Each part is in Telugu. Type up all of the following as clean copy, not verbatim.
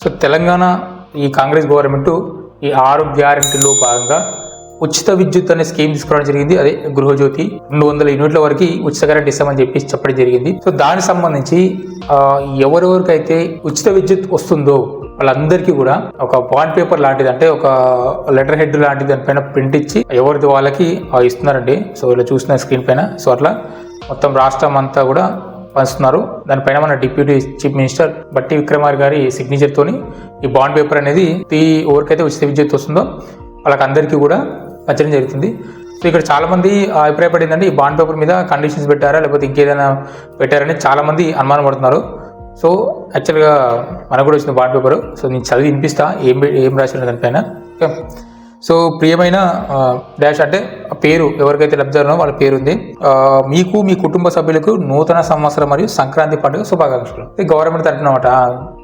సో తెలంగాణ ఈ కాంగ్రెస్ గవర్నమెంట్ ఈ 6 గ్యారెంటీలో భాగంగా ఉచిత విద్యుత్ అనే స్కీమ్ తీసుకురావడం జరిగింది. అదే గృహజ్యోతి 200 యూనిట్ల వరకు ఉచిత కరెంట్ ఇస్తామని చెప్పి చెప్పడం జరిగింది. సో దానికి సంబంధించి ఎవరెవరికైతే ఉచిత విద్యుత్ వస్తుందో వాళ్ళందరికీ కూడా ఒక బాండ్ పేపర్ లాంటిది, అంటే ఒక లెటర్ హెడ్ లాంటిది దానిపైన ప్రింట్ ఇచ్చి ఎవరిది వాళ్ళకి ఇస్తున్నారండి. సో ఇలా చూసిన స్క్రీన్ పైన సో అట్లా మొత్తం రాష్ట్రం అంతా కూడా పంచుతున్నారు. దానిపైన మన డిప్యూటీ చీఫ్ మినిస్టర్ బట్టి విక్రమార్ గారి సిగ్నేచర్ తోని ఈ బాండ్ పేపర్ అనేది ఎవరికైతే ఉచిత విద్యుత్ వస్తుందో వాళ్ళకి అందరికీ కూడా పంచడం జరుగుతుంది. సో ఇక్కడ చాలా మంది అభిప్రాయపడిందంటే ఈ బాండ్ పేపర్ మీద కండిషన్స్ పెట్టారా లేకపోతే ఇంకేదైనా పెట్టారని చాలా మంది అనుమానం పడుతున్నారు. సో యాక్చువల్గా మనకు కూడా వచ్చిన బాండ్ పేపర్, సో నేను చదివి వినిపిస్తా ఏం రాసిన దానిపైన. ఓకే, సో ప్రియమైన డాష్ అంటే పేరు ఎవరికైతే లబ్ధిదారునో వాళ్ళ పేరు ఉంది. మీకు మీ కుటుంబ సభ్యులకు నూతన సంవత్సరం మరియు సంక్రాంతి పండుగ శుభాకాంక్షలు. గవర్నమెంట్ తరపునమాట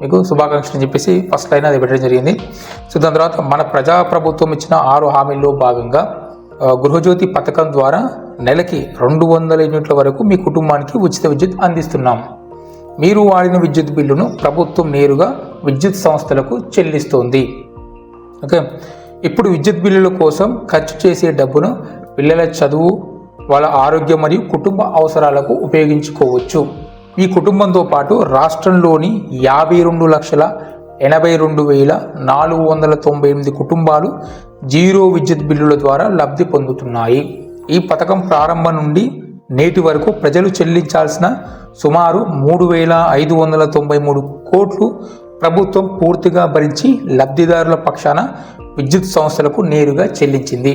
మీకు శుభాకాంక్షలు అని చెప్పేసి ఫస్ట్ లైన్ అది పెట్టడం జరిగింది. సో దాని తర్వాత మన ప్రజాప్రభుత్వం ఇచ్చిన 6 హామీల్లో భాగంగా గృహజ్యోతి పథకం ద్వారా నెలకి 200 యూనిట్ల వరకు మీ కుటుంబానికి ఉచిత విద్యుత్ అందిస్తున్నాం. మీరు వాడిన విద్యుత్ బిల్లును ప్రభుత్వం నేరుగా విద్యుత్ సంస్థలకు చెల్లిస్తోంది. ఓకే, ఇప్పుడు విద్యుత్ బిల్లుల కోసం ఖర్చు చేసే డబ్బును పిల్లల చదువు, వాళ్ళ ఆరోగ్యం మరియు కుటుంబ అవసరాలకు ఉపయోగించుకోవచ్చు. ఈ కుటుంబంతో పాటు రాష్ట్రంలోని 52,82,498 కుటుంబాలు జీరో విద్యుత్ బిల్లుల ద్వారా లబ్ధి పొందుతున్నాయి. ఈ పథకం ప్రారంభం నుండి నేటి వరకు ప్రజలు చెల్లించాల్సిన సుమారు 3,593 కోట్లు ప్రభుత్వం పూర్తిగా భరించి లబ్ధిదారుల పక్షాన విద్యుత్ సంస్థలకు నేరుగా చెల్లించింది.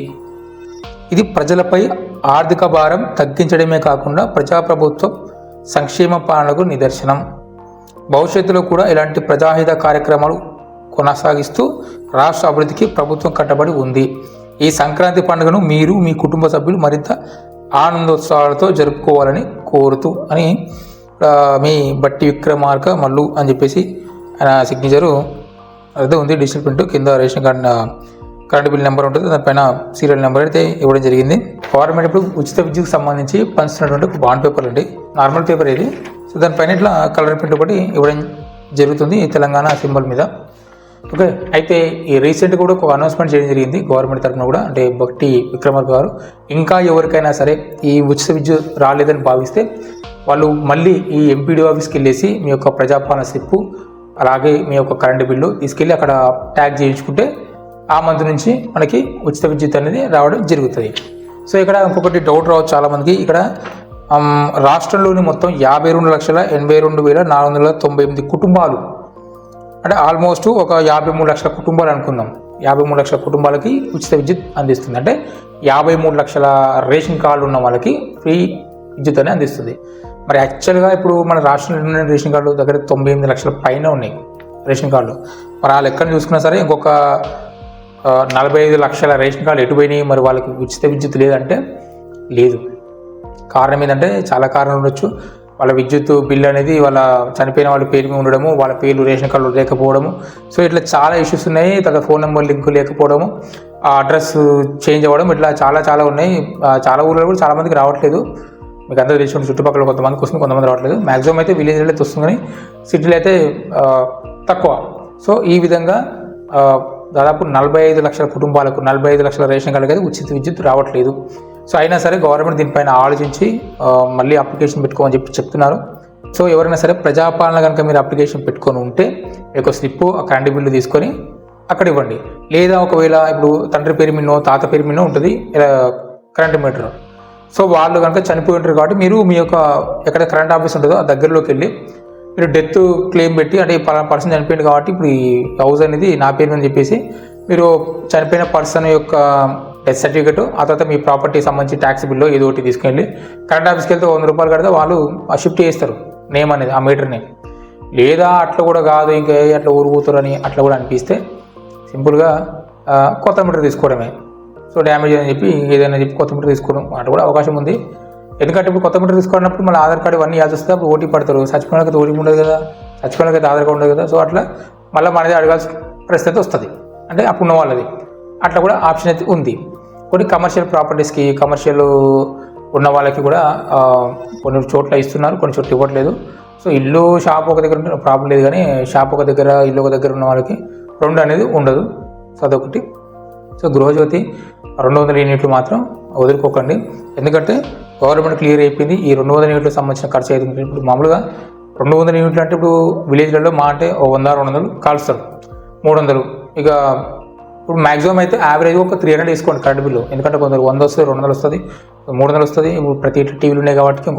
ఇది ప్రజలపై ఆర్థిక భారం తగ్గించడమే కాకుండా ప్రజాప్రభుత్వం సంక్షేమ పాలనకు నిదర్శనం. భవిష్యత్తులో కూడా ఇలాంటి ప్రజాహిత కార్యక్రమాలు కొనసాగిస్తూ రాష్ట్ర అభివృద్ధికి ప్రభుత్వం కట్టబడి ఉంది. ఈ సంక్రాంతి పండుగను మీరు మీ కుటుంబ సభ్యులు మరింత ఆనందోత్సవాలతో జరుపుకోవాలని కోరుతూ అని మీ బట్టి విక్రమార్క మల్లు అని చెప్పేసి ఆయన సిగ్నేచరు అదే ఉంది. డిజిటల్ ప్రింట్ కింద ration card current bill number ఉంటుంది, దానిపైన సీరియల్ నెంబర్ అయితే ఇవ్వడం జరిగింది. గవర్నమెంట్ ఇప్పుడు ఉచిత విద్యుత్కి సంబంధించి పంచుతున్నటువంటి ఒక బాండ్ పేపర్ అండి, నార్మల్ పేపర్ ఇది. సో దానిపైన ఇట్లా కలర్ ప్రింట్ ఒకటి ఇవ్వడం జరుగుతుంది తెలంగాణ సింబల్ మీద. ఓకే, అయితే ఈ రీసెంట్గా కూడా ఒక అనౌన్స్మెంట్ చేయడం జరిగింది గవర్నమెంట్ తరఫున కూడా, అంటే బట్టి విక్రమార్క గారు ఇంకా ఎవరికైనా సరే ఈ ఉచిత విద్యుత్ రాలేదని భావిస్తే వాళ్ళు మళ్ళీ ఈ ఎంపీడీ ఆఫీస్కి వెళ్ళేసి మీ యొక్క ప్రజాపాలన స్లిప్పు అలాగే మీ యొక్క కరెంటు బిల్లు తీసుకెళ్ళి అక్కడ ట్యాగ్ చేయించుకుంటే ఆ మంత్ నుంచి మనకి ఉచిత విద్యుత్ అనేది రావడం జరుగుతుంది. సో ఇక్కడ ఇంకొకటి డౌట్ రావచ్చు చాలామందికి, ఇక్కడ రాష్ట్రంలోని మొత్తం 52,82,498 కుటుంబాలు, అంటే ఆల్మోస్ట్ ఒక 53 లక్షల కుటుంబాలు అనుకుందాం. 53 లక్షల కుటుంబాలకి ఉచిత విద్యుత్ అందిస్తుంది. అంటే 53 లక్షల రేషన్ కార్డు ఉన్న వాళ్ళకి ఫ్రీ విద్యుత్ అనేది అందిస్తుంది. మరి యాక్చువల్గా ఇప్పుడు మన రాష్ట్రంలో రేషన్ కార్డులు దగ్గర 98 లక్షల పైన ఉన్నాయి రేషన్ కార్డులు. మరి ఆ లెక్కను చూసుకున్నా సరే ఇంకొక 45 లక్షల రేషన్ కార్డులు ఎటు పోయినాయి, మరి వాళ్ళకి ఉచిత విద్యుత్ లేదంటే లేదు. కారణం ఏంటంటే చాలా కారణాలు ఉండొచ్చు. వాళ్ళ విద్యుత్ బిల్ అనేది వాళ్ళ చనిపోయిన వాళ్ళ పేరు మీద ఉండడము, వాళ్ళ పేర్లు రేషన్ కార్డులు లేకపోవడము, సో ఇట్లా చాలా ఇష్యూస్ ఉన్నాయి. తర్వాత ఫోన్ నెంబర్ లింక్ లేకపోవడము, ఆ అడ్రస్ చేంజ్ అవ్వడం, ఇట్లా చాలా ఉన్నాయి. చాలా ఊళ్ళో కూడా చాలా మందికి రావట్లేదు. మీకు అందరూ తెలిసి చుట్టుపక్కల కొంతమందికి వస్తుంది, కొంతమంది రావట్లేదు. మ్యాక్సిమం అయితే విలేజ్లో అయితే వస్తుంది కానీ సిటీలో అయితే తక్కువ. సో ఈ విధంగా దాదాపు 45 లక్షల కుటుంబాలకు 45 లక్షల రేషన్ కార్డులకి అయితే ఉచిత విద్యుత్ రావట్లేదు. సో అయినా సరే గవర్నమెంట్ దీనిపైన ఆలోచించి మళ్ళీ అప్లికేషన్ పెట్టుకోమని చెప్తున్నారు. సో ఎవరైనా సరే ప్రజాపాలన కనుక మీరు అప్లికేషన్ పెట్టుకొని ఉంటే ఒక స్లిప్ ఆ కరెంట్ బిల్లు తీసుకొని అక్కడ ఇవ్వండి. లేదా ఒకవేళ ఇప్పుడు తండ్రి పేరు మీనో తాత పేరు మీనో ఉంటుంది కరెంట్ మీటర్, సో వాళ్ళు కనుక చనిపోయి ఉంటారు కాబట్టి మీరు మీ యొక్క ఎక్కడ కరెంట్ ఆఫీస్ ఉంటుందో ఆ దగ్గరలోకి వెళ్ళి మీరు డెత్ క్లెయిమ్ పెట్టి, అంటే పర్సన్ చనిపోయింది కాబట్టి ఇప్పుడు ఈ హౌస్ అనేది నా పేరు అని చెప్పేసి మీరు చనిపోయిన పర్సన్ యొక్క డెత్ సర్టిఫికేట్, ఆ తర్వాత మీ ప్రాపర్టీకి సంబంధించి ట్యాక్స్ బిల్లో ఏదో ఒకటి తీసుకెళ్ళి కరెంట్ ఆఫీస్కి వెళ్తే 100 రూపాయలు కడితే వాళ్ళు షిఫ్ట్ చేస్తారు నేమ్ అనేది, ఆ మీటర్ నేమ్. లేదా అట్లా కూడా కాదు, ఇంకా అట్లా ఊరుకుతారని అట్లా కూడా అనిపిస్తే సింపుల్గా కొత్త మీటర్ తీసుకోవడమే. సో డ్యామేజ్ అని చెప్పి ఏదైనా చెప్పి కొత్త మీటర్ తీసుకోవడం అట్లా కూడా అవకాశం ఉంది. ఎందుకంటే ఇప్పుడు కొత్త మీటర్ తీసుకున్నప్పుడు మళ్ళీ ఆధార్ కార్డు ఇవన్నీ ఇవ్వాల్సి వస్తే అప్పుడు ఓటీ పడతారు. చచ్చిపోయినకైతే ఓటీ ఉండదు కదా, చచ్చిపోయినకైతే ఆధార్ కార్డు ఉండదు కదా. సో అట్లా మళ్ళీ మనది అడగాల్సిన పరిస్థితి వస్తుంది, అంటే అప్పుడు ఉన్న వాళ్ళది. అట్లా కూడా ఆప్షన్ అయితే ఉంది. కొన్ని కమర్షియల్ ప్రాపర్టీస్కి కమర్షియల్ ఉన్న వాళ్ళకి కూడా కొన్ని చోట్ల ఇస్తున్నారు, కొన్ని చోట్ల ఇవ్వట్లేదు. సో ఇల్లు షాప్ ఒక దగ్గర ఉంటే ప్రాబ్లం లేదు, కానీ షాప్ ఒక దగ్గర ఇల్లు ఒక దగ్గర ఉన్న వాళ్ళకి 2 అనేది ఉండదు. సో అదొకటి. సో గృహజ్యోతి 200 యూనిట్లు మాత్రం వదులుకోకండి, ఎందుకంటే గవర్నమెంట్ క్లియర్ అయిపోయింది ఈ 200 యూనిట్లకు సంబంధించిన ఖర్చు అవుతుంది. ఇప్పుడు మామూలుగా 200 యూనిట్లు అంటే ఇప్పుడు విలేజ్లలో మా అంటే 100-200 కాల్స్తారు, 300. ఇక ఇప్పుడు మ్యాక్సిమం అయితే యావరేజ్ ఒక 300 తీసుకోండి కరెంట్ బిల్లు, ఎందుకంటే కొందరు 100 వస్తుంది, 200 వస్తుంది, 300 వస్తుంది. ఇప్పుడు ప్రతి టీవీలు ఉన్నాయి కాబట్టి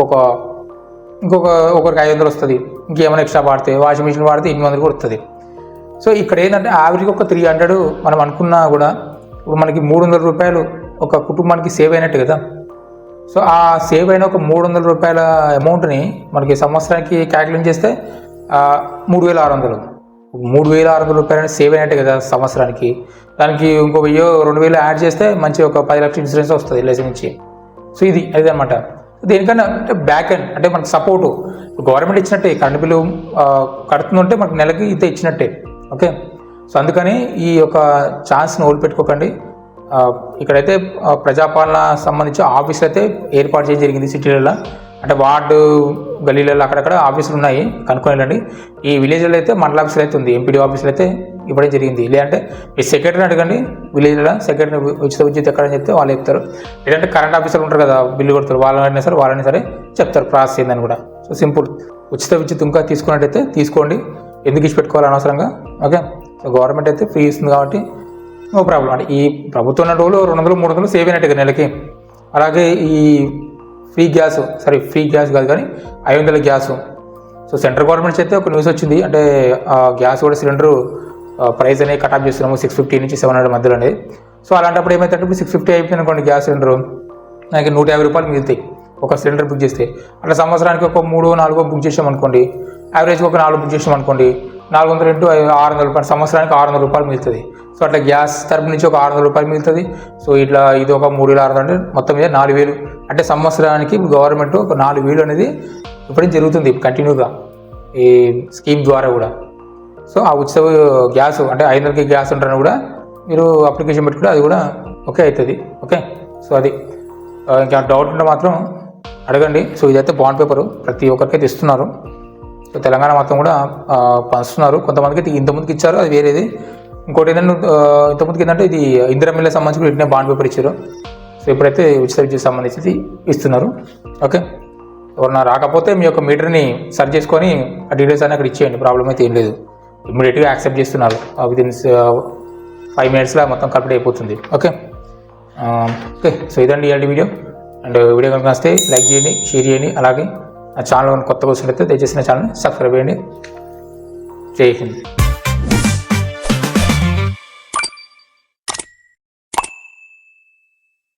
ఒకరికి 500 వస్తుంది. ఇంకేమైనా ఎక్స్ట్రా వాడితే వాషింగ్ మిషన్ వాడితే 800 కూడా వస్తుంది. సో ఇక్కడ ఏంటంటే యావరేజ్ ఒక 300 మనం అనుకున్నా కూడా ఇప్పుడు మనకి 300 రూపాయలు ఒక కుటుంబానికి సేవ్ అయినట్టు కదా. సో ఆ సేవ్ అయిన ఒక 300 రూపాయల అమౌంట్ని మనకి సంవత్సరానికి క్యాల్కులేట్ చేస్తే 3600. 3600 రూపాయలని సేవ్ అయినట్టే కదా సంవత్సరానికి. దానికి ఇంకో 1000-2000 యాడ్ చేస్తే మంచి ఒక 10 లక్షల ఇన్సూరెన్స్ వస్తుంది ఎల్ఐసి నుంచి. సో ఇది అనమాట. దేనికన్నా అంటే బ్యాక్ ఎండ్ అంటే మనకు సపోర్టు గవర్నమెంట్ ఇచ్చినట్టే, కరెంట్ బిల్లు కడుతుందంటే మనకు నెలకి ఇంత ఇచ్చినట్టే. ఓకే, సో అందుకని ఈ యొక్క ఛాన్స్ని ఓడిపెట్టుకోకండి. ఇక్కడైతే ప్రజాపాలన సంబంధించి ఆఫీసులు అయితే ఏర్పాటు చేయడం జరిగింది సిటీలలో, అంటే వార్డు గల్లీలలో అక్కడక్కడ ఆఫీసులు ఉన్నాయి, కనుక్కొని వెళ్ళండి. ఈ విలేజ్లో అయితే మండల ఆఫీసులు అయితే ఉంది, ఎంపీడీ ఆఫీసులు అయితే ఇవ్వడం జరిగింది. లేదంటే మీ సెక్రటరీని అడగండి, విలేజ్లో సెక్రటరీ ఉచిత విద్యుత్ ఎక్కడని చెప్తే వాళ్ళు చెప్తారు. లేదంటే కరెంట్ ఆఫీసర్లు ఉంటారు కదా, బిల్లు కొడతారు, వాళ్ళని సరే చెప్తారు ప్రాసెస్ ఏందని కూడా. So simple. ఉచిత విద్యుత్ ఇంకా తీసుకున్నట్టయితే తీసుకోండి, ఎందుకు ఇచ్చి పెట్టుకోవాలి అనవసరంగా. ఓకే, సో గవర్నమెంట్ అయితే ఫ్రీ ఇస్తుంది కాబట్టి నో ప్రాబ్లం. అంటే ఈ ప్రభుత్వం ఉన్న రోజులు 200-300 సేవ్ అయినట్టుగా నెలకి. అలాగే ఈ ఫ్రీ గ్యాస్ కాదు కానీ 500 గ్యాసు. సో సెంట్రల్ గవర్నమెంట్ అయితే ఒక న్యూస్ వచ్చింది, అంటే గ్యాస్ కూడా సిలిండరు ప్రైస్ అనేది కటాప్ చేస్తున్నాము 650 నుంచి 700 మధ్యలో అనేది. సో అలాంటప్పుడు ఏమైతే ఇప్పుడు 650 అయిపోయింది అనుకోండి గ్యాస్ సిలిండరు, మనకి 150 రూపాయలు మిగులుతాయి ఒక సిలిండర్ బుక్ చేస్తే. అట్లా సంవత్సరానికి ఒక 3-4 బుక్ చేసామనుకోండి, యావరేజ్గా ఒక 4 బుక్ చేసామనుకోండి, 400 × 600 రూపాయలు, సంవత్సరానికి 600 రూపాయలు మిగులుతుంది. సో అట్లా గ్యాస్ తరపు నుంచి ఒక 600 రూపాయలు మిగులుతుంది. సో ఇట్లా ఇది ఒక 3600 అంటే మొత్తం మీద 4000. అంటే సంవత్సరానికి గవర్నమెంట్ ఒక 4000 అనేది ఇప్పటికీ జరుగుతుంది కంటిన్యూగా ఈ స్కీమ్ ద్వారా కూడా. సో ఆ ఉచిత గ్యాస్ అంటే 500కి గ్యాస్ ఉంటారని కూడా మీరు అప్లికేషన్ పెట్టుకుంటే అది కూడా ఓకే అవుతుంది. ఓకే, సో అది ఇంకా డౌట్ ఉంటే మాత్రం అడగండి. సో ఇదైతే బాండ్ పేపరు ప్రతి ఒక్కరికైతే ఇస్తున్నారు. సో తెలంగాణ మొత్తం కూడా పంచుతున్నారు. కొంతమందికి అయితే ఇంతకుముందుకు ఇచ్చారు, అది వేరేది. ఇంకోటి ఏంటంటే ఇంతకుముందుకు ఏంటంటే ఇది ఇందిరామిల్లకు సంబంధించి ఇట్నే బాండ్ పేపర్ ఇచ్చారు. సో ఇప్పుడైతే ఉచిత విద్యుత్ సంబంధించి ఇస్తున్నారు. ఓకే, ఎవరన్నా రాకపోతే మీ యొక్క మీటర్ని సర్చ్ చేసుకొని ఆ డీటెయిల్స్ అని అక్కడ ఇచ్చేయండి, ప్రాబ్లం అయితే ఏం లేదు. ఇమ్మీడియట్గా యాక్సెప్ట్ చేస్తున్నారు, వితిన్ 5 minutesలో మొత్తం కంప్లీట్ అయిపోతుంది. ఓకే, సో ఇదండి ఇలాంటి వీడియో. అండ్ వీడియో కనుక వస్తే లైక్ చేయండి, షేర్ చేయండి. అలాగే నా ఛానల్ కొత్తగా వచ్చినట్లయితే దయచేసి నా ఛానల్ని సబ్స్క్రైబ్ చేయండి. జై హింద్.